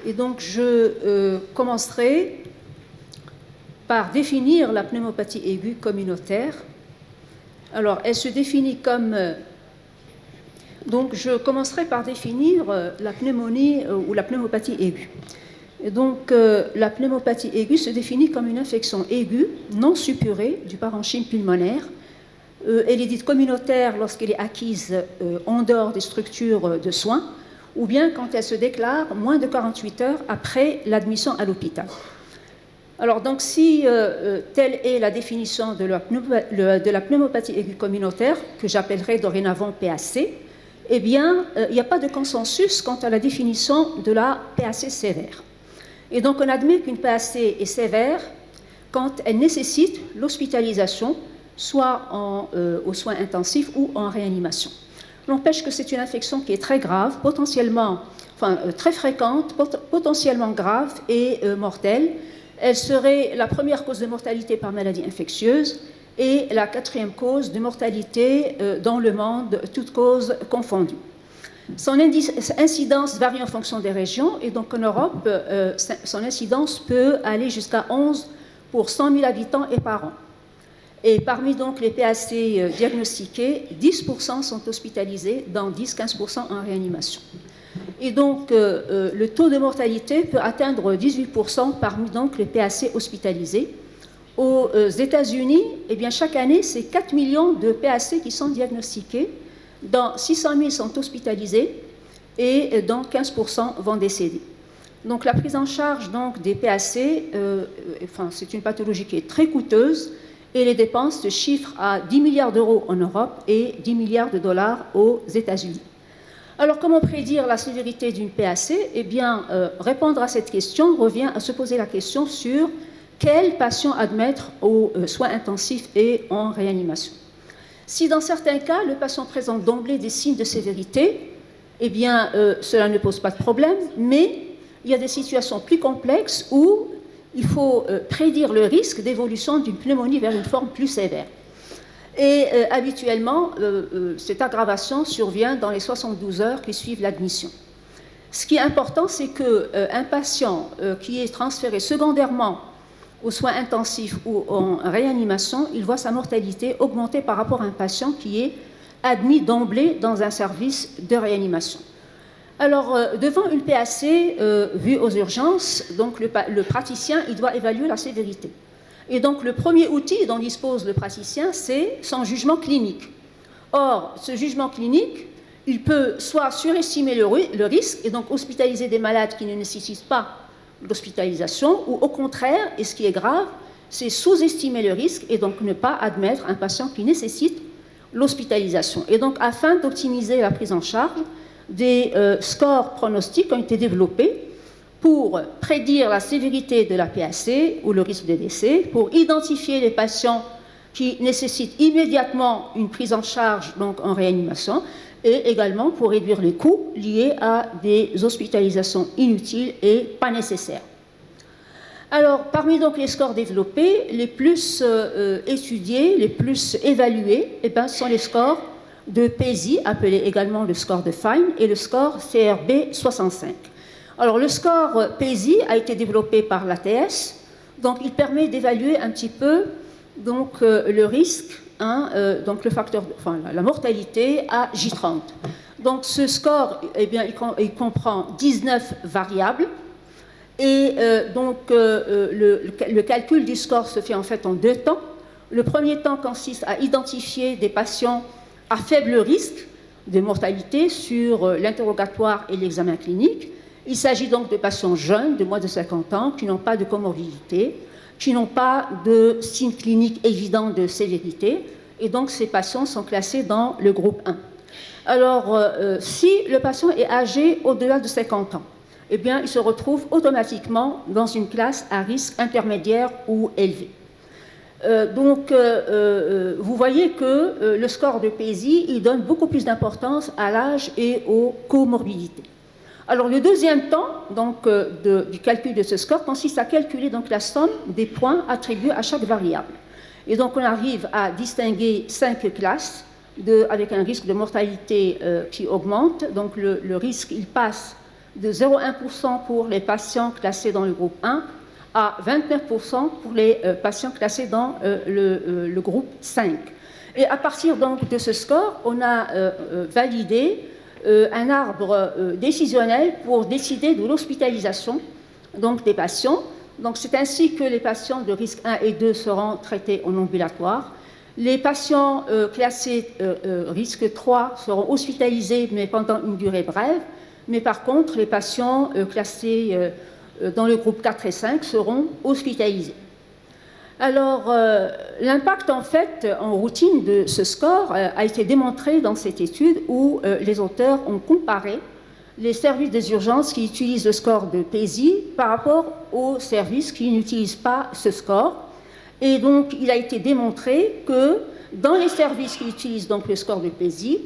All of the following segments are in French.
Et donc, je commencerai par définir la pneumopathie aiguë communautaire. Alors, elle se définit comme... donc, je commencerai par définir la pneumonie ou la pneumopathie aiguë. Et donc, la pneumopathie aiguë se définit comme une infection aiguë, non suppurée, du parenchyme pulmonaire. Elle est dite communautaire lorsqu'elle est acquise en dehors des structures de soins, ou bien quand elle se déclare moins de 48 heures après l'admission à l'hôpital. Alors, donc, si telle est la définition de la pneumopathie aiguë communautaire, que j'appellerai dorénavant PAC, eh bien, il n'y a pas de consensus quant à la définition de la PAC sévère. Et donc, on admet qu'une PAC est sévère quand elle nécessite l'hospitalisation, soit aux soins intensifs ou en réanimation. N'empêche que c'est une infection qui est très grave, potentiellement, très fréquente, potentiellement grave et mortelle. Elle serait la première cause de mortalité par maladie infectieuse et la quatrième cause de mortalité dans le monde, toutes causes confondues. Son incidence varie en fonction des régions et donc en Europe, son incidence peut aller jusqu'à 11 pour 100 000 habitants et par an. Et parmi donc les PAC diagnostiqués, 10% sont hospitalisés, dans 10-15% en réanimation. Et donc le taux de mortalité peut atteindre 18% parmi donc les PAC hospitalisés. Aux États-Unis, eh bien, chaque année, c'est 4 millions de PAC qui sont diagnostiqués, dont 600 000 sont hospitalisés et dont 15% vont décéder. Donc la prise en charge donc, des PAC, c'est une pathologie qui est très coûteuse et les dépenses se chiffrent à 10 milliards d'euros en Europe et 10 milliards de dollars aux États-Unis. Alors comment prédire la sévérité d'une PAC? Eh bien, répondre à cette question revient à se poser la question sur quels patients admettre aux soins intensifs et en réanimation. Si dans certains cas, le patient présente d'emblée des signes de sévérité, eh bien, cela ne pose pas de problème, mais il y a des situations plus complexes où il faut prédire le risque d'évolution d'une pneumonie vers une forme plus sévère. Et habituellement, cette aggravation survient dans les 72 heures qui suivent l'admission. Ce qui est important, c'est qu'un patient qui est transféré secondairement aux soins intensifs ou en réanimation, il voit sa mortalité augmenter par rapport à un patient qui est admis d'emblée dans un service de réanimation. Alors, devant une PAC vue aux urgences, donc le praticien, il doit évaluer la sévérité. Et donc, le premier outil dont dispose le praticien, c'est son jugement clinique. Or, ce jugement clinique, il peut soit surestimer le risque et donc hospitaliser des malades qui ne nécessitent pas l'hospitalisation, ou au contraire, et ce qui est grave, c'est sous-estimer le risque et donc ne pas admettre un patient qui nécessite l'hospitalisation. Et donc, afin d'optimiser la prise en charge, des scores pronostiques ont été développés pour prédire la sévérité de la PAC ou le risque de décès, pour identifier les patients qui nécessitent immédiatement une prise en charge donc en réanimation, et également pour réduire les coûts liés à des hospitalisations inutiles et pas nécessaires. Alors, parmi donc les scores développés, les plus étudiés, les plus évalués, eh bien, sont les scores de PESI, appelé également le score de Fine, et le score CRB 65. Alors, le score PESI a été développé par l'ATS, donc il permet d'évaluer un petit peu donc, le risque, donc le facteur, la mortalité à J30. Donc, ce score, eh bien, il comprend 19 variables, et donc le calcul du score se fait en fait en 2 temps. Le premier temps consiste à identifier des patients à faible risque de mortalité sur l'interrogatoire et l'examen clinique. Il s'agit donc de patients jeunes, de moins de 50 ans, qui n'ont pas de comorbidité, qui n'ont pas de signes cliniques évidents de sévérité, et donc ces patients sont classés dans le groupe 1. Alors, si le patient est âgé au-delà de 50 ans, eh bien, il se retrouve automatiquement dans une classe à risque intermédiaire ou élevé. Donc, vous voyez que le score de PESI, il donne beaucoup plus d'importance à l'âge et aux comorbidités. Alors, le deuxième temps donc, du calcul de ce score consiste à calculer donc, la somme des points attribués à chaque variable. Et donc, on arrive à distinguer 5 classes avec un risque de mortalité qui augmente. Donc, le risque, il passe de 0,1% pour les patients classés dans le groupe 1 à 29% pour les patients classés dans le groupe 5. Et à partir donc de ce score, on a validé un arbre décisionnel pour décider de l'hospitalisation donc des patients. Donc c'est ainsi que les patients de risque 1 et 2 seront traités en ambulatoire. Les patients classés risque 3 seront hospitalisés, mais pendant une durée brève. Mais par contre, les patients classés dans le groupe 4 et 5 seront hospitalisés. Alors, l'impact en fait en routine de ce score a été démontré dans cette étude où les auteurs ont comparé les services des urgences qui utilisent le score de PESI par rapport aux services qui n'utilisent pas ce score. Et donc, il a été démontré que dans les services qui utilisent donc le score de PESI,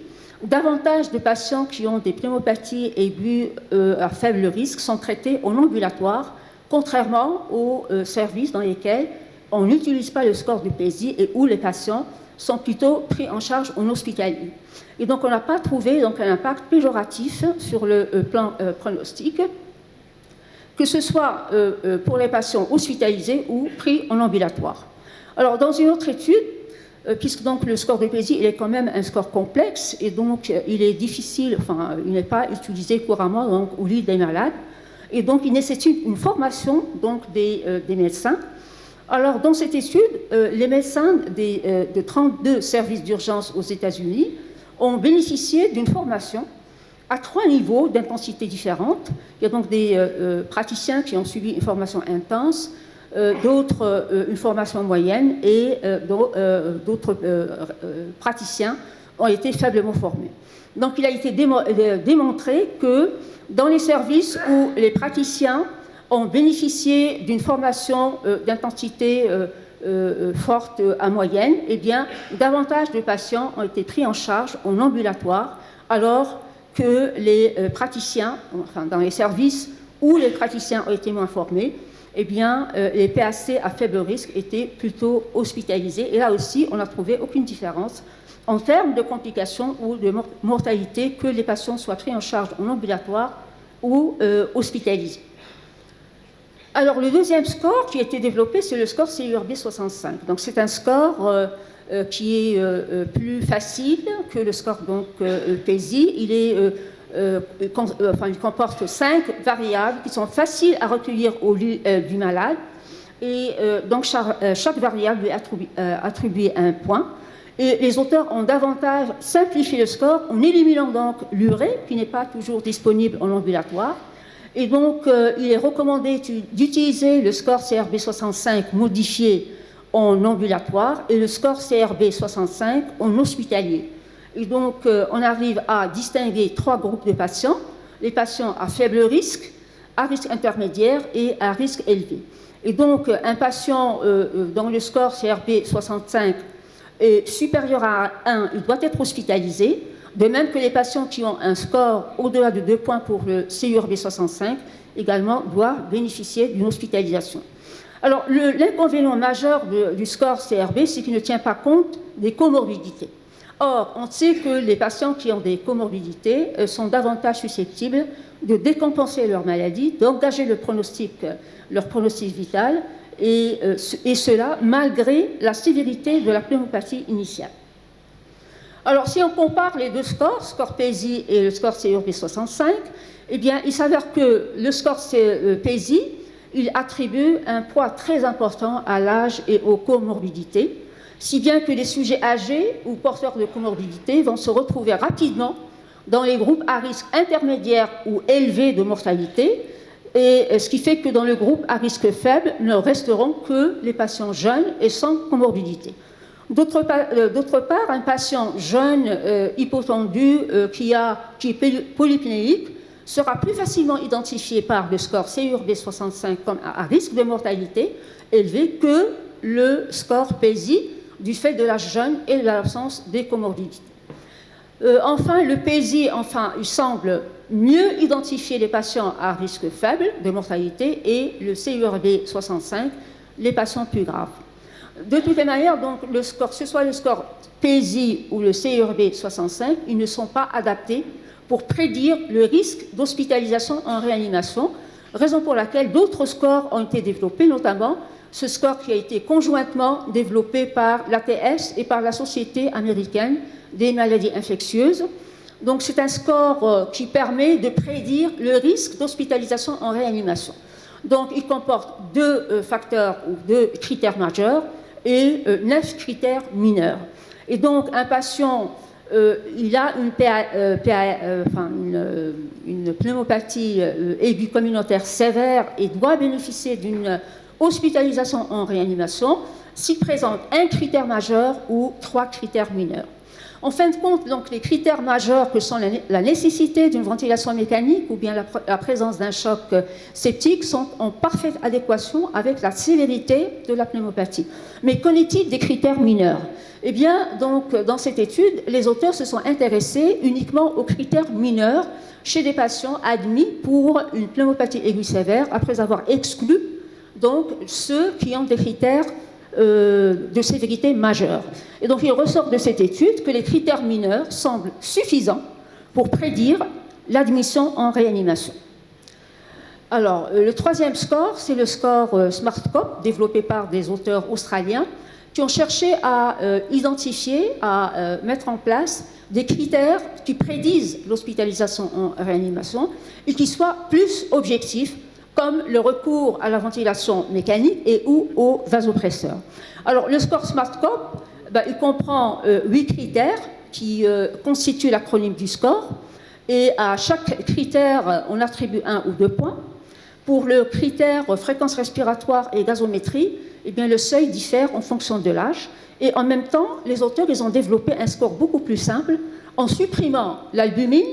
davantage de patients qui ont des pneumopathies aiguës à faible risque sont traités en ambulatoire, contrairement aux services dans lesquels on n'utilise pas le score de PESI et où les patients sont plutôt pris en charge en hospitalier. Et donc, on n'a pas trouvé donc, un impact péjoratif sur le plan pronostic, que ce soit pour les patients hospitalisés ou pris en ambulatoire. Alors, dans une autre étude, puisque donc le score de PESI il est quand même un score complexe et donc il est difficile, enfin, il n'est pas utilisé couramment donc, au lit des malades, et donc il nécessite une formation donc, des médecins. Alors, dans cette étude, les médecins de 32 services d'urgence aux États-Unis ont bénéficié d'une formation à 3 niveaux d'intensité différentes. Il y a donc des praticiens qui ont suivi une formation intense, d'autres une formation moyenne et d'autres praticiens ont été faiblement formés. Donc, il a été démontré que dans les services où les praticiens ont bénéficié d'une formation d'intensité forte à moyenne, eh bien, davantage de patients ont été pris en charge en ambulatoire, alors que les praticiens, enfin, dans les services où les praticiens ont été moins formés, eh bien, les PAC à faible risque étaient plutôt hospitalisés. Et là aussi, on n'a trouvé aucune différence en termes de complications ou de mortalité, que les patients soient pris en charge en ambulatoire ou hospitalisés. Alors, le deuxième score qui a été développé, c'est le score CURB 65. Donc, c'est un score qui est plus facile que le score donc, PESI. Il comporte 5 variables qui sont faciles à recueillir au lit du malade. Et donc, chaque variable lui est attribuée un point. Et les auteurs ont davantage simplifié le score en éliminant donc l'urée, qui n'est pas toujours disponible en ambulatoire. Et donc, il est recommandé d'utiliser le score CRB 65 modifié en ambulatoire et le score CRB 65 en hospitalier. Et donc, on arrive à distinguer 3 groupes de patients, les patients à faible risque, à risque intermédiaire et à risque élevé. Et donc, un patient dont le score CRB 65 est supérieur à 1, il doit être hospitalisé. De même que les patients qui ont un score au-delà de 2 points pour le CURB 65 également doivent bénéficier d'une hospitalisation. Alors, l'inconvénient majeur du score CRB, c'est qu'il ne tient pas compte des comorbidités. Or, on sait que les patients qui ont des comorbidités sont davantage susceptibles de décompenser leur maladie, d'engager leur pronostic vital, et cela malgré la sévérité de la pneumopathie initiale. Alors, si on compare les deux scores, score PESI et le score CURB 65, eh bien, il s'avère que le score PESI, il attribue un poids très important à l'âge et aux comorbidités, si bien que les sujets âgés ou porteurs de comorbidités vont se retrouver rapidement dans les groupes à risque intermédiaire ou élevé de mortalité, et ce qui fait que dans le groupe à risque faible ne resteront que les patients jeunes et sans comorbidité. D'autre part, un patient jeune, hypotendu, qui est polypnéique, sera plus facilement identifié par le score CURB 65 comme à risque de mortalité élevé que le score PESI, du fait de l'âge jeune et de l'absence des comorbidités. Enfin, le PESI, il semble mieux identifier les patients à risque faible de mortalité et le CURB 65, les patients plus graves. De toutes les manières, donc, le score, que ce soit le score PESI ou le CURB 65, ils ne sont pas adaptés pour prédire le risque d'hospitalisation en réanimation, raison pour laquelle d'autres scores ont été développés, notamment ce score qui a été conjointement développé par l'ATS et par la Société américaine des maladies infectieuses. Donc c'est un score qui permet de prédire le risque d'hospitalisation en réanimation. Donc il comporte 2 facteurs ou 2 critères majeurs et 9 critères mineurs. Et donc un patient, il a une pneumopathie aiguë communautaire sévère et doit bénéficier d'une hospitalisation en réanimation s'il présente un critère majeur ou 3 critères mineurs. En fin de compte, donc, les critères majeurs que sont la nécessité d'une ventilation mécanique ou bien la présence d'un choc septique sont en parfaite adéquation avec la sévérité de la pneumopathie. Mais qu'en est-il des critères mineurs? Eh bien, donc, dans cette étude, les auteurs se sont intéressés uniquement aux critères mineurs chez des patients admis pour une pneumopathie aiguë sévère après avoir exclu donc, ceux qui ont des critères de sévérité majeure. Et donc il ressort de cette étude que les critères mineurs semblent suffisants pour prédire l'admission en réanimation. Alors, le 3e score, c'est le score SmartCop, développé par des auteurs australiens qui ont cherché à identifier, à mettre en place des critères qui prédisent l'hospitalisation en réanimation et qui soient plus objectifs, comme le recours à la ventilation mécanique et ou aux vasopresseurs. Alors, le score SmartCop, il comprend 8 critères qui constituent l'acronyme du score, et à chaque critère, on attribue 1 ou 2 points. Pour le critère fréquence respiratoire et gazométrie, eh bien, le seuil diffère en fonction de l'âge, et en même temps, les auteurs ils ont développé un score beaucoup plus simple en supprimant l'albumine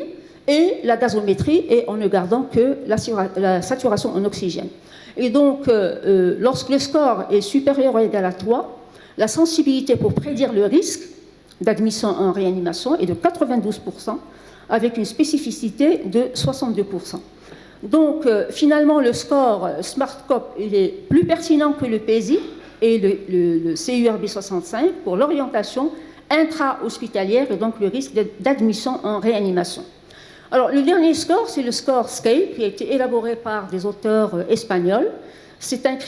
et la gazométrie, et en ne gardant que la saturation en oxygène. Et donc, lorsque le score est supérieur ou égal à 3, la sensibilité pour prédire le risque d'admission en réanimation est de 92%, avec une spécificité de 62%. Donc, finalement, le score SmartCop il est plus pertinent que le PESI et le CURB65 pour l'orientation intra-hospitalière et donc le risque d'admission en réanimation. Alors, le dernier score, c'est le score SCAPE, qui a été élaboré par des auteurs espagnols. C'est un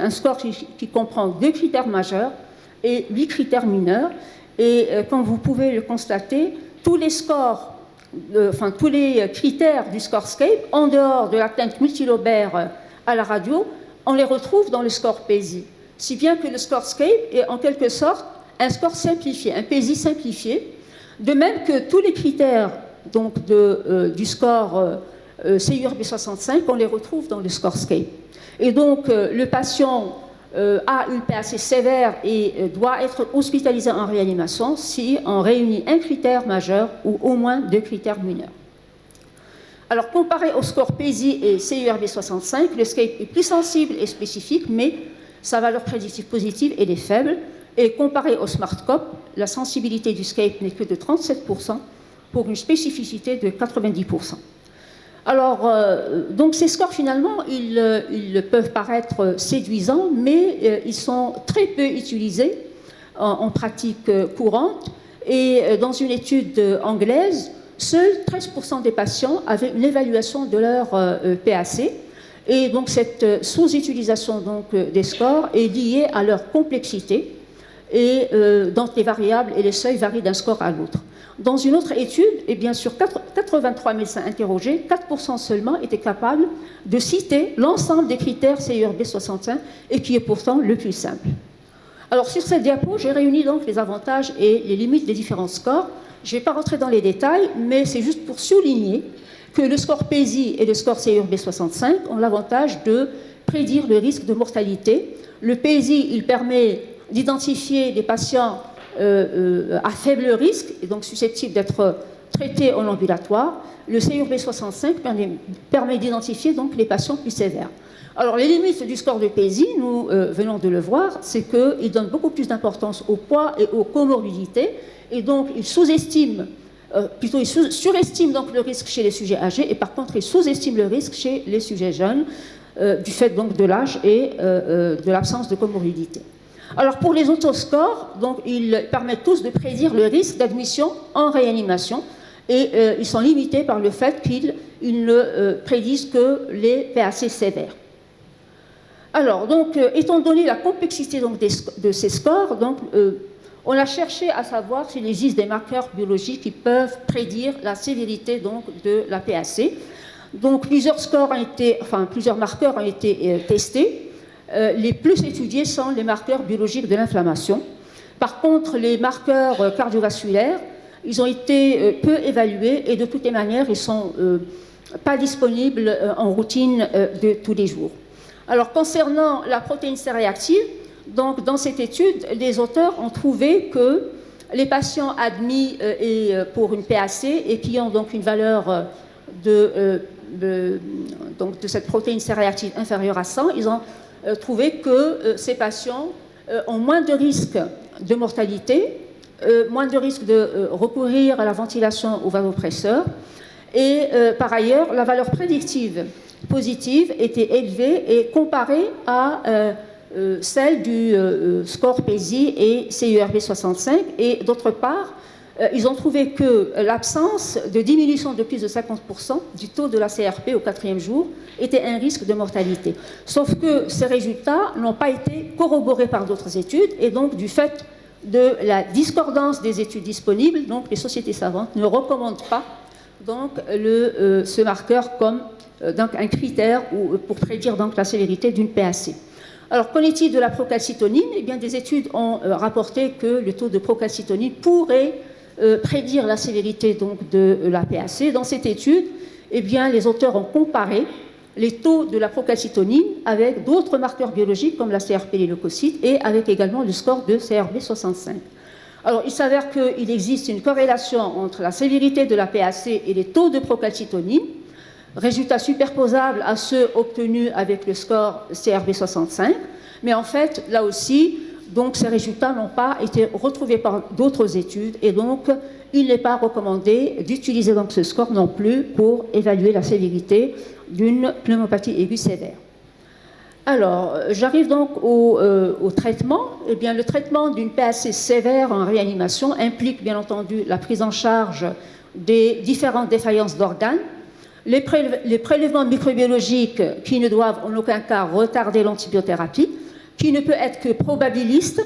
score qui comprend 2 critères majeurs et 8 critères mineurs. Et comme vous pouvez le constater, tous les critères du score SCAPE, en dehors de l'atteinte multilobaire à la radio, on les retrouve dans le score PESI. Si bien que le score SCAPE est en quelque sorte un score simplifié, un PESI simplifié, de même que tous les critères donc du score CURB65, on les retrouve dans le score SCAPE. Et donc, le patient a une PAC sévère et doit être hospitalisé en réanimation si on réunit un critère majeur ou au moins 2 critères mineurs. Alors, comparé au score PESI et CURB65, le SCAPE est plus sensible et spécifique, mais sa valeur prédictive positive elle est faible. Et comparé au SmartCop, la sensibilité du SCAPE n'est que de 37%, pour une spécificité de 90%. Alors, donc ces scores, finalement, ils peuvent paraître séduisants, mais ils sont très peu utilisés en pratique courante. Et dans une étude anglaise, seuls 13% des patients avaient une évaluation de leur PAC. Et donc, cette sous-utilisation des scores est liée à leur complexité. Et donc, les variables et les seuils varient d'un score à l'autre. Dans une autre étude, et bien sûr 83 médecins interrogés, 4% seulement étaient capables de citer l'ensemble des critères CURB65 et qui est pourtant le plus simple. Alors sur cette diapo, j'ai réuni donc les avantages et les limites des différents scores. Je ne vais pas rentrer dans les détails, mais c'est juste pour souligner que le score PESI et le score CURB65 ont l'avantage de prédire le risque de mortalité. Le PESI, il permet d'identifier des patients à faible risque et donc susceptibles d'être traités en ambulatoire. Le CURB65 permet d'identifier donc les patients plus sévères. Alors les limites du score de PESI, nous venons de le voir, c'est qu'il donne beaucoup plus d'importance au poids et aux comorbidités et donc il surestime donc le risque chez les sujets âgés et par contre il sous-estime le risque chez les sujets jeunes du fait donc de l'âge et de l'absence de comorbidité. Alors pour les autres scores, donc, ils permettent tous de prédire le risque d'admission en réanimation et ils sont limités par le fait qu'ils ne prédisent que les PAC sévères. Alors, donc, étant donné la complexité donc, de ces scores, donc, on a cherché à savoir s'il existe des marqueurs biologiques qui peuvent prédire la sévérité donc, de la PAC. Donc, plusieurs marqueurs ont été testés. Les plus étudiés sont les marqueurs biologiques de l'inflammation. Par contre, les marqueurs cardiovasculaires, ils ont été peu évalués et de toutes les manières, ils ne sont pas disponibles en routine de tous les jours. Alors, concernant la protéine C-réactive, donc, dans cette étude, les auteurs ont trouvé que les patients admis pour une PAC et qui ont donc une valeur de cette protéine C-réactive inférieure à 100, ils ont trouvé que ces patients ont moins de risques de mortalité, moins de risques de recourir à la ventilation au vasopresseur et par ailleurs, la valeur prédictive positive était élevée et comparée à celle du score PESI et CURB65 et d'autre part, ils ont trouvé que l'absence de diminution de plus de 50% du taux de la CRP au 4e jour était un risque de mortalité. Sauf que ces résultats n'ont pas été corroborés par d'autres études et donc du fait de la discordance des études disponibles, donc les sociétés savantes ne recommandent pas donc, ce marqueur comme donc, un critère pour prédire donc, la sévérité d'une PAC. Alors, qu'en est-il de la procalcitonine? Eh bien, des études ont rapporté que le taux de procalcitonine pourrait prédire la sévérité donc, de la PAC. Dans cette étude, eh bien, les auteurs ont comparé les taux de la procalcitonine avec d'autres marqueurs biologiques comme la CRP, les leucocytes, et avec également le score de CRB65. Alors, il s'avère qu'il existe une corrélation entre la sévérité de la PAC et les taux de procalcitonine, résultats superposables à ceux obtenus avec le score CRB65, mais en fait, là aussi, donc, ces résultats n'ont pas été retrouvés par d'autres études et donc il n'est pas recommandé d'utiliser donc ce score non plus pour évaluer la sévérité d'une pneumopathie aiguë sévère. Alors, j'arrive donc au traitement. Eh bien, le traitement d'une PAC sévère en réanimation implique bien entendu la prise en charge des différentes défaillances d'organes, les prélèvements microbiologiques qui ne doivent en aucun cas retarder l'antibiothérapie, qui ne peut être que probabiliste,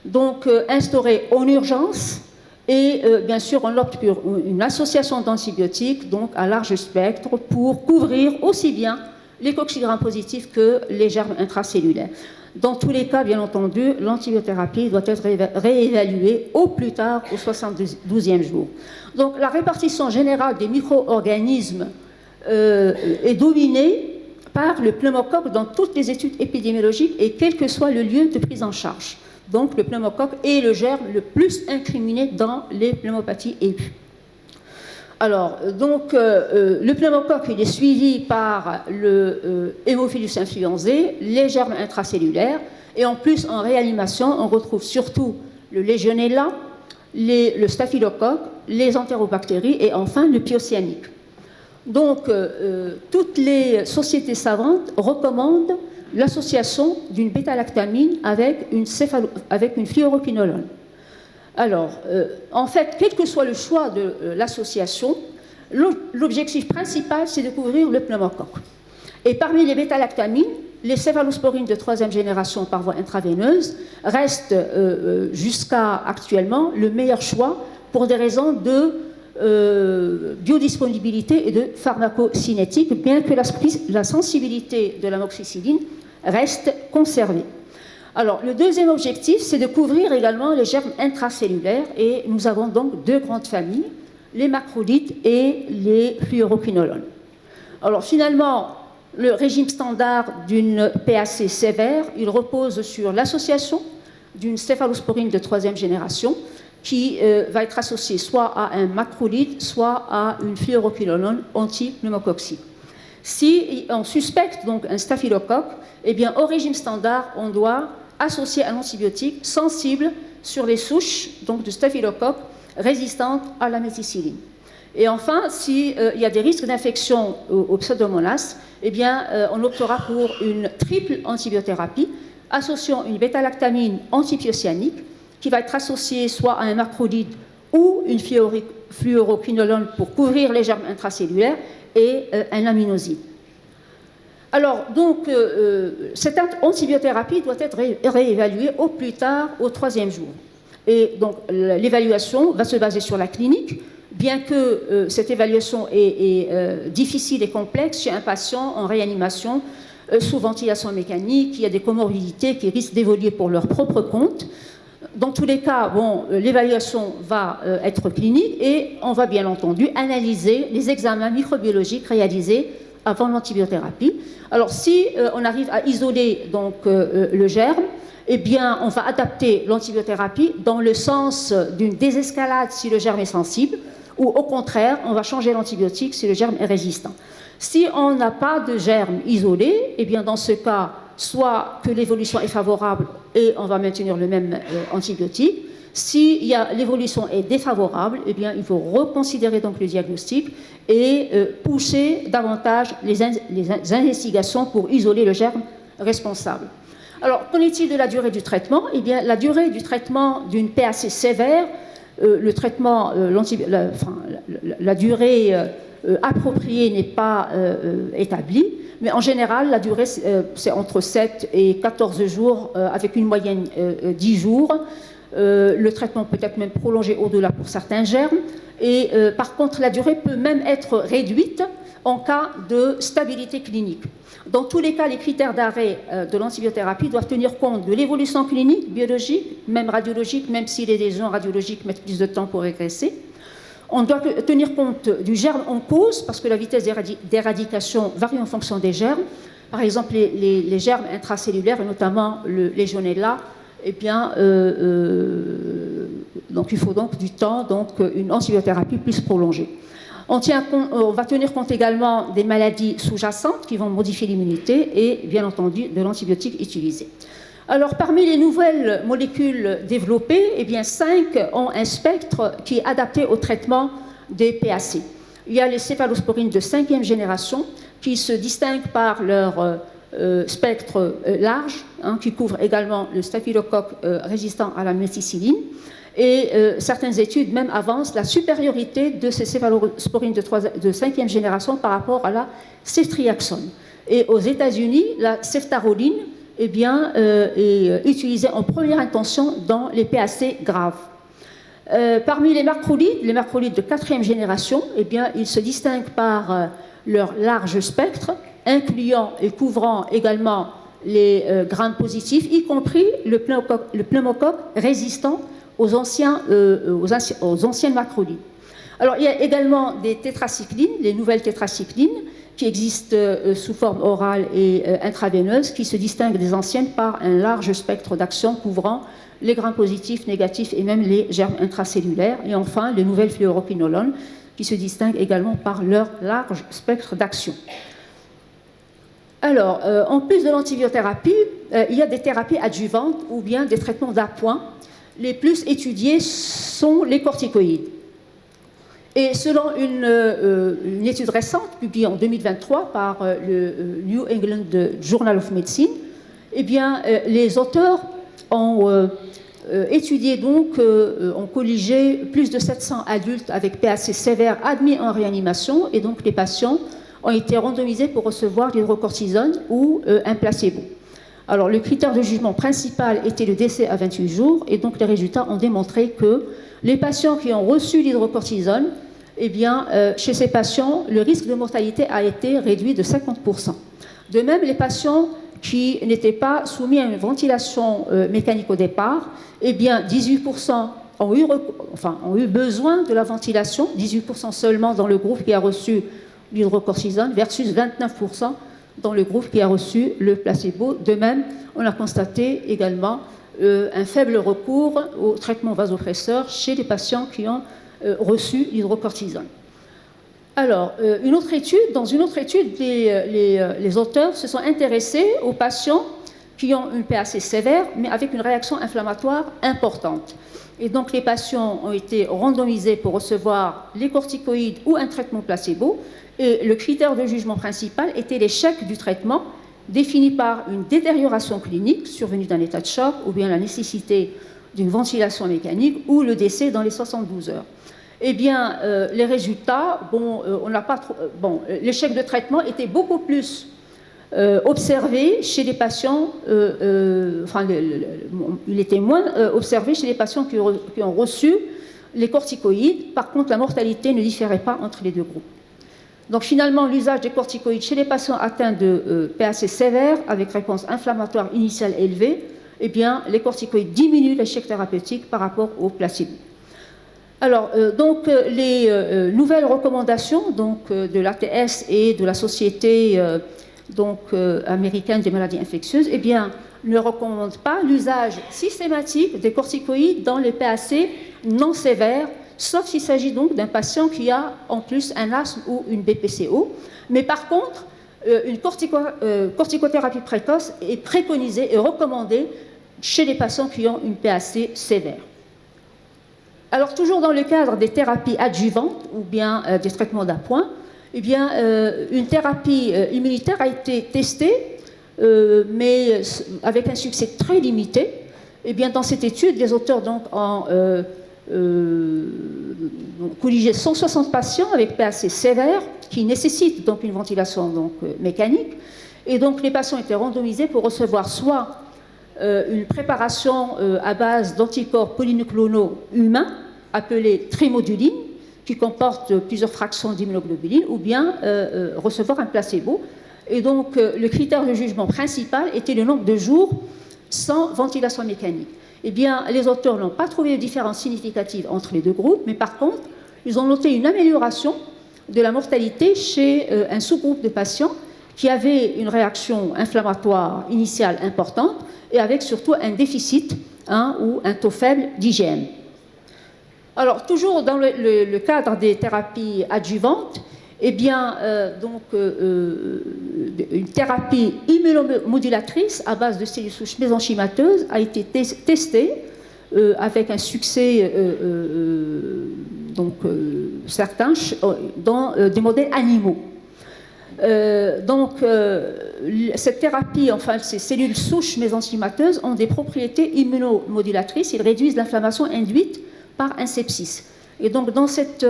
donc instauré en urgence, et bien sûr on opte pour une association d'antibiotiques, donc à large spectre, pour couvrir aussi bien les coccidrums positifs que les germes intracellulaires. Dans tous les cas, bien entendu, l'antibiothérapie doit être réévaluée au plus tard au 72e jour. Donc la répartition générale des micro-organismes est dominée par le pneumocoque dans toutes les études épidémiologiques et quel que soit le lieu de prise en charge. Donc le pneumocoque est le germe le plus incriminé dans les pneumopathies aiguës. Alors, donc, le pneumocoque il est suivi par le Haemophilus influenzae, les germes intracellulaires, et en plus, en réanimation, on retrouve surtout le Legionella, le staphylocoque, les entérobactéries et enfin le pyocyanite. Donc, toutes les sociétés savantes recommandent l'association d'une bêta-lactamine avec une fluoroquinolone. Alors, en fait, quel que soit le choix de l'association, l'objectif principal, c'est de couvrir le pneumocoque. Et parmi les bêta-lactamines, les céphalosporines de 3e génération par voie intraveineuse restent jusqu'à actuellement le meilleur choix pour des raisons de biodisponibilité et de pharmacocinétique, bien que la sensibilité de l'amoxicilline reste conservée. Alors, le deuxième objectif, c'est de couvrir également les germes intracellulaires et nous avons donc deux grandes familles, les macrolides et les fluoroquinolones. Alors, finalement, le régime standard d'une PAC sévère, il repose sur l'association d'une céphalosporine de 3e génération qui va être associée soit à un macrolide, soit à une fluoroquinolone anti-pneumococcique. Si on suspecte donc un staphylocoque, eh bien, au régime standard, on doit associer un antibiotique sensible sur les souches donc, de staphylocoque résistantes à la méticilline. Et enfin, s'il y a des risques d'infection au Pseudomonas, eh bien, on optera pour une triple antibiothérapie associant une bêta-lactamine antipyocianique qui va être associée soit à un macrolide ou une fluoroquinolone pour couvrir les germes intracellulaires et un aminoside. Alors, donc, cette antibiothérapie doit être réévaluée au plus tard au 3e jour. Et donc, l'évaluation va se baser sur la clinique, bien que cette évaluation est difficile et complexe chez un patient en réanimation sous ventilation mécanique, qui a des comorbidités qui risquent d'évoluer pour leur propre compte. Dans tous les cas, bon, l'évaluation va être clinique et on va bien entendu analyser les examens microbiologiques réalisés avant l'antibiothérapie. Alors, si on arrive à isoler donc, le germe, eh bien, on va adapter l'antibiothérapie dans le sens d'une désescalade si le germe est sensible, ou au contraire, on va changer l'antibiotique si le germe est résistant. Si on n'a pas de germe isolé, eh bien, dans ce cas, soit que l'évolution est favorable et on va maintenir le même antibiotique. Si l'évolution est défavorable, eh bien, il faut reconsidérer donc le diagnostic et pousser davantage les investigations pour isoler le germe responsable. Alors, qu'en est-il de la durée du traitement? Eh bien, la durée du traitement d'une PAC sévère, le traitement, la durée appropriée n'est pas établie, mais en général, la durée, c'est entre 7 et 14 jours, avec une moyenne 10 jours. Le traitement peut être même prolongé au-delà pour certains germes. Et par contre, la durée peut même être réduite en cas de stabilité clinique. Dans tous les cas, les critères d'arrêt de l'antibiothérapie doivent tenir compte de l'évolution clinique, biologique, même radiologique, même si les lésions radiologiques mettent plus de temps pour régresser. On doit tenir compte du germe en cause, parce que la vitesse d'éradication varie en fonction des germes. Par exemple, les germes intracellulaires, et notamment le Legionella, eh bien, donc il faut donc du temps, donc une antibiothérapie plus prolongée. On va tenir compte également des maladies sous-jacentes qui vont modifier l'immunité et, bien entendu, de l'antibiotique utilisé. Alors, parmi les nouvelles molécules développées, eh bien, 5 ont un spectre qui est adapté au traitement des PAC. Il y a les céphalosporines de 5e génération qui se distinguent par leur spectre large, qui couvre également le staphylocoque résistant à la méticilline. Et certaines études même avancent la supériorité de ces céphalosporines de 5e génération par rapport à la ceftriaxone. Et aux États-Unis, la ceftaroline eh bien, est utilisée en première intention dans les PAC graves. Parmi les macrolides de 4e génération, eh bien, ils se distinguent par leur large spectre, incluant et couvrant également les grammes positifs, y compris le pneumocoque résistant aux anciennes macrolides. Alors, il y a également des tétracyclines, les nouvelles tétracyclines, qui existent sous forme orale et intraveineuse, qui se distinguent des anciennes par un large spectre d'action couvrant les grammes positifs, négatifs et même les germes intracellulaires. Et enfin, les nouvelles fluoroquinolones, qui se distinguent également par leur large spectre d'action. Alors, en plus de l'antibiothérapie, il y a des thérapies adjuvantes ou bien des traitements d'appoint. Les plus étudiés sont les corticoïdes. Et selon une étude récente publiée en 2023 par le New England Journal of Medicine, eh bien, les auteurs ont étudié donc, ont colligé plus de 700 adultes avec PAC sévère admis en réanimation, et donc les patients ont été randomisés pour recevoir l'hydrocortisone ou un placebo. Alors, le critère de jugement principal était le décès à 28 jours, et donc les résultats ont démontré que les patients qui ont reçu l'hydrocortisone, eh bien, chez ces patients, le risque de mortalité a été réduit de 50%. De même, les patients qui n'étaient pas soumis à une ventilation mécanique au départ, eh bien, 18% ont eu besoin de la ventilation, 18% seulement dans le groupe qui a reçu l'hydrocortisone versus 29% dans le groupe qui a reçu le placebo. De même, on a constaté également un faible recours au traitement vasopresseur chez les patients qui ont reçu l'hydrocortisone. Alors, dans une autre étude, les auteurs se sont intéressés aux patients qui ont une PAC sévère, mais avec une réaction inflammatoire importante. Et donc, les patients ont été randomisés pour recevoir les corticoïdes ou un traitement placebo. Et le critère de jugement principal était l'échec du traitement, défini par une détérioration clinique survenue d'un état de choc ou bien la nécessité d'une ventilation mécanique ou le décès dans les 72 heures. Eh bien, les résultats, l'échec de traitement était beaucoup plus observé chez les patients, il était moins observé chez les patients qui ont reçu les corticoïdes. Par contre, la mortalité ne différait pas entre les deux groupes. Donc finalement, l'usage des corticoïdes chez les patients atteints de PAC sévère avec réponse inflammatoire initiale élevée, eh bien, les corticoïdes diminuent l'échec thérapeutique par rapport au placebo. Alors, les nouvelles recommandations de l'ATS et de la Société américaine des maladies infectieuses, eh bien, ne recommandent pas l'usage systématique des corticoïdes dans les PAC non sévères, sauf s'il s'agit donc d'un patient qui a en plus un asthme ou une BPCO. Mais par contre, une corticothérapie précoce est préconisée et recommandée chez les patients qui ont une PAC sévère. Alors, toujours dans le cadre des thérapies adjuvantes ou bien des traitements d'appoint, eh bien, une thérapie immunitaire a été testée, mais avec un succès très limité. Eh bien, dans cette étude, les auteurs ont colligé 160 patients avec PAC sévère qui nécessitent donc une ventilation mécanique. Et donc, les patients étaient randomisés pour recevoir soit une préparation à base d'anticorps polynucléonaux humains, appelée trimoduline, qui comporte plusieurs fractions d'immunoglobuline, ou bien recevoir un placebo. Et donc, le critère de jugement principal était le nombre de jours sans ventilation mécanique. Eh bien, les auteurs n'ont pas trouvé de différence significative entre les deux groupes, mais par contre, ils ont noté une amélioration de la mortalité chez un sous-groupe de patients qui avaient une réaction inflammatoire initiale importante et avec surtout un déficit ou un taux faible d'IgM. Alors, toujours dans le cadre des thérapies adjuvantes, eh bien, une thérapie immunomodulatrice à base de cellules souches mésenchymateuses a été testée avec un succès certain dans des modèles animaux. Cette thérapie, ces cellules souches mésenchymateuses ont des propriétés immunomodulatrices. Ils réduisent l'inflammation induite par un sepsis. Et donc, dans cet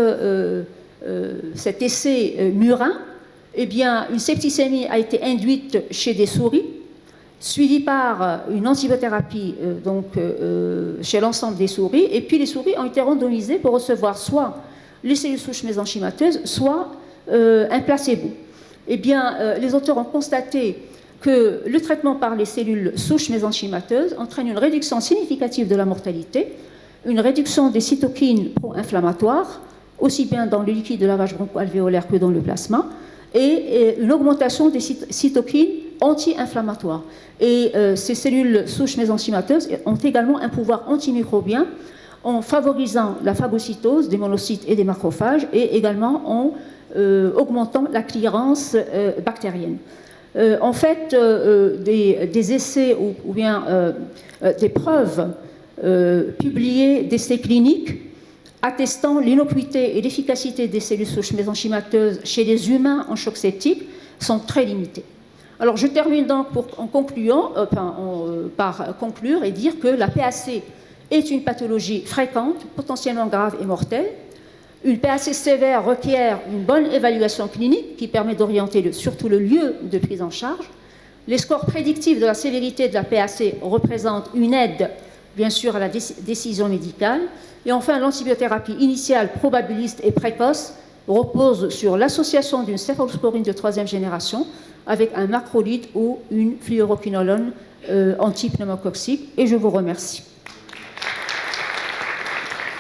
essai murin, eh bien, une septicémie a été induite chez des souris, suivie par une antibiothérapie chez l'ensemble des souris, et puis les souris ont été randomisées pour recevoir soit les cellules souches mésenchymateuses, soit un placebo. Eh bien, les auteurs ont constaté que le traitement par les cellules souches mésenchymateuses entraîne une réduction significative de la mortalité, une réduction des cytokines pro-inflammatoires, aussi bien dans le liquide de lavage broncho-alvéolaire que dans le plasma, et une augmentation des cytokines anti-inflammatoires. Et ces cellules souches mésenchymateuses ont également un pouvoir antimicrobien en favorisant la phagocytose des monocytes et des macrophages, et également en augmentant la clearance bactérienne. En fait, des essais ou bien des preuves publiées d'essais cliniques attestant l'innocuité et l'efficacité des cellules souches mésenchymateuses chez les humains en choc septique sont très limitées. Alors je termine donc par conclure et dire que la PAC est une pathologie fréquente, potentiellement grave et mortelle. Une PAC sévère requiert une bonne évaluation clinique qui permet d'orienter surtout le lieu de prise en charge. Les scores prédictifs de la sévérité de la PAC représentent une aide, bien sûr, à la décision médicale. Et enfin, l'antibiothérapie initiale probabiliste et précoce repose sur l'association d'une céphalosporine de 3e génération avec un macrolide ou une fluoroquinolone antipneumococcique. Et je vous remercie.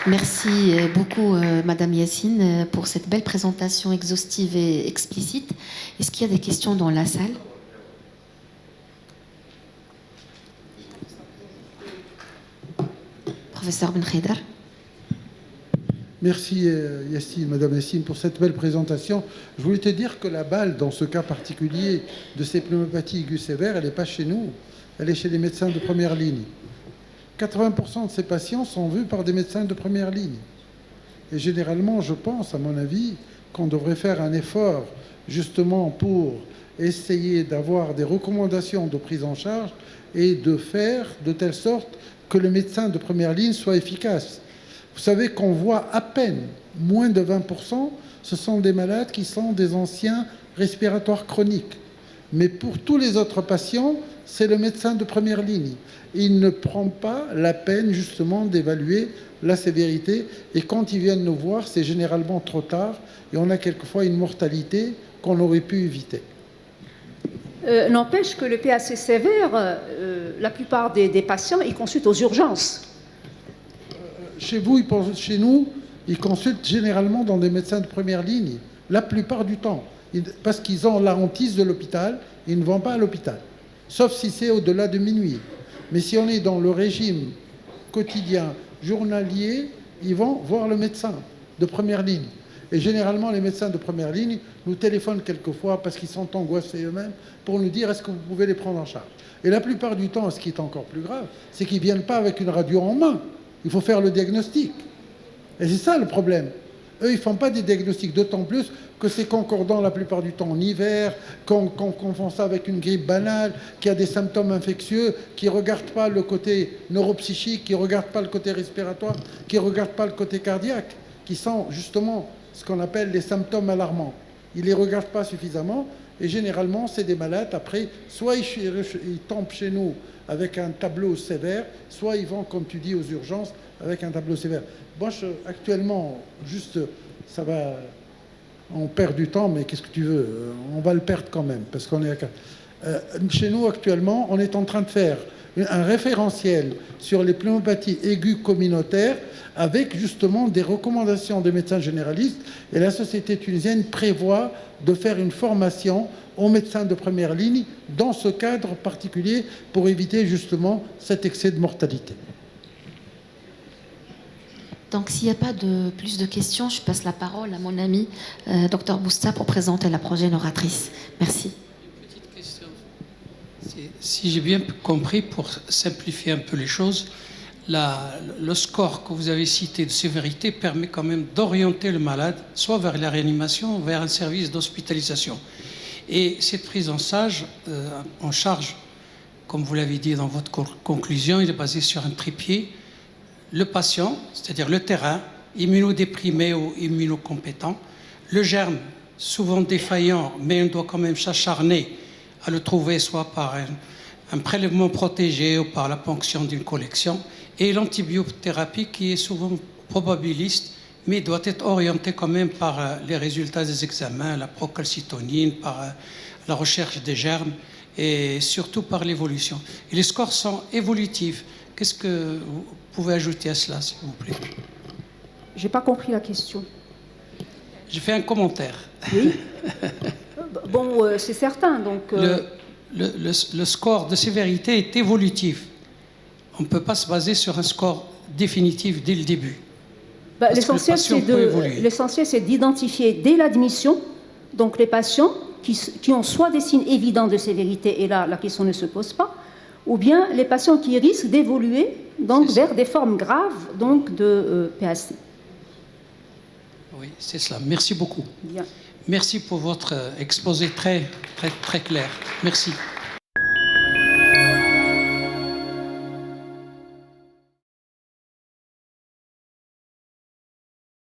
Merci beaucoup, Madame Yassine, pour cette belle présentation exhaustive et explicite. Est-ce qu'il y a des questions dans la salle ? Professeur Ben Khaïdar. Merci Yassine, Madame Yassine, pour cette belle présentation. Je voulais te dire que la balle, dans ce cas particulier de ces pneumopathies aiguës sévères, elle n'est pas chez nous, elle est chez les médecins de première ligne. 80% de ces patients sont vus par des médecins de première ligne. Et généralement, je pense, à mon avis, qu'on devrait faire un effort justement pour essayer d'avoir des recommandations de prise en charge et de faire de telle sorte que le médecin de première ligne soit efficace. Vous savez qu'on voit à peine moins de 20%, ce sont des malades qui sont des anciens respiratoires chroniques. Mais pour tous les autres patients, c'est le médecin de première ligne. Il ne prend pas la peine justement d'évaluer la sévérité. Et quand ils viennent nous voir, c'est généralement trop tard. Et on a quelquefois une mortalité qu'on aurait pu éviter. N'empêche que le PAC sévère, la plupart des patients, ils consultent aux urgences. Chez vous, chez nous, ils consultent généralement dans des médecins de première ligne, la plupart du temps. Parce qu'ils ont la hantise de l'hôpital, ils ne vont pas à l'hôpital. Sauf si c'est au-delà de minuit. Mais si on est dans le régime quotidien, journalier, ils vont voir le médecin de première ligne. Et généralement, les médecins de première ligne nous téléphonent quelquefois parce qu'ils sont angoissés eux-mêmes pour nous dire est-ce que vous pouvez les prendre en charge. Et la plupart du temps, ce qui est encore plus grave, c'est qu'ils ne viennent pas avec une radio en main. Il faut faire le diagnostic. Et c'est ça le problème. Eux, ils ne font pas des diagnostics, d'autant plus que c'est concordant la plupart du temps en hiver, qu'on confond ça avec une grippe banale, qui a des symptômes infectieux, qui ne regardent pas le côté neuropsychique, qui ne regardent pas le côté respiratoire, qui ne regardent pas le côté cardiaque, qui sont justement ce qu'on appelle les symptômes alarmants. Ils ne les regardent pas suffisamment, et généralement, c'est des malades, après, soit ils tombent chez nous avec un tableau sévère, soit ils vont, comme tu dis, aux urgences avec un tableau sévère. Bon, actuellement, juste, ça va, on perd du temps, mais qu'est-ce que tu veux, on va le perdre quand même, parce qu'on est chez nous, actuellement, on est en train de faire un référentiel sur les pneumopathies aiguës communautaires avec justement des recommandations des médecins généralistes. Et la Société tunisienne prévoit de faire une formation aux médecins de première ligne dans ce cadre particulier pour éviter justement cet excès de mortalité. Donc, s'il n'y a pas plus de questions, je passe la parole à mon ami Dr Bousta pour présenter la prochaine oratrice. Merci. Une petite question. Si j'ai bien compris, pour simplifier un peu les choses, le score que vous avez cité de sévérité permet quand même d'orienter le malade soit vers la réanimation, vers un service d'hospitalisation. Et cette prise en charge, comme vous l'avez dit dans votre conclusion, il est basé sur un trépied. Le patient, c'est-à-dire le terrain, immunodéprimé ou immunocompétent, le germe, souvent défaillant, mais on doit quand même s'acharner à le trouver soit par un prélèvement protégé ou par la ponction d'une collection, et l'antibiothérapie qui est souvent probabiliste, mais doit être orientée quand même par les résultats des examens, la procalcitonine, par la recherche des germes et surtout par l'évolution. Et les scores sont évolutifs. Qu'est-ce que vous pouvez ajouter à cela, s'il vous plaît? Je n'ai pas compris la question. Je fais un commentaire. Oui. Bon, c'est certain. Donc, le score de sévérité est évolutif. On ne peut pas se baser sur un score définitif dès le début. L'essentiel, c'est d'identifier dès l'admission donc les patients qui ont soit des signes évidents de sévérité, et là, la question ne se pose pas, ou bien les patients qui risquent d'évoluer donc vers des formes graves donc de PAC. Oui, c'est cela. Merci beaucoup. Bien. Merci pour votre exposé très, très, très clair. Merci.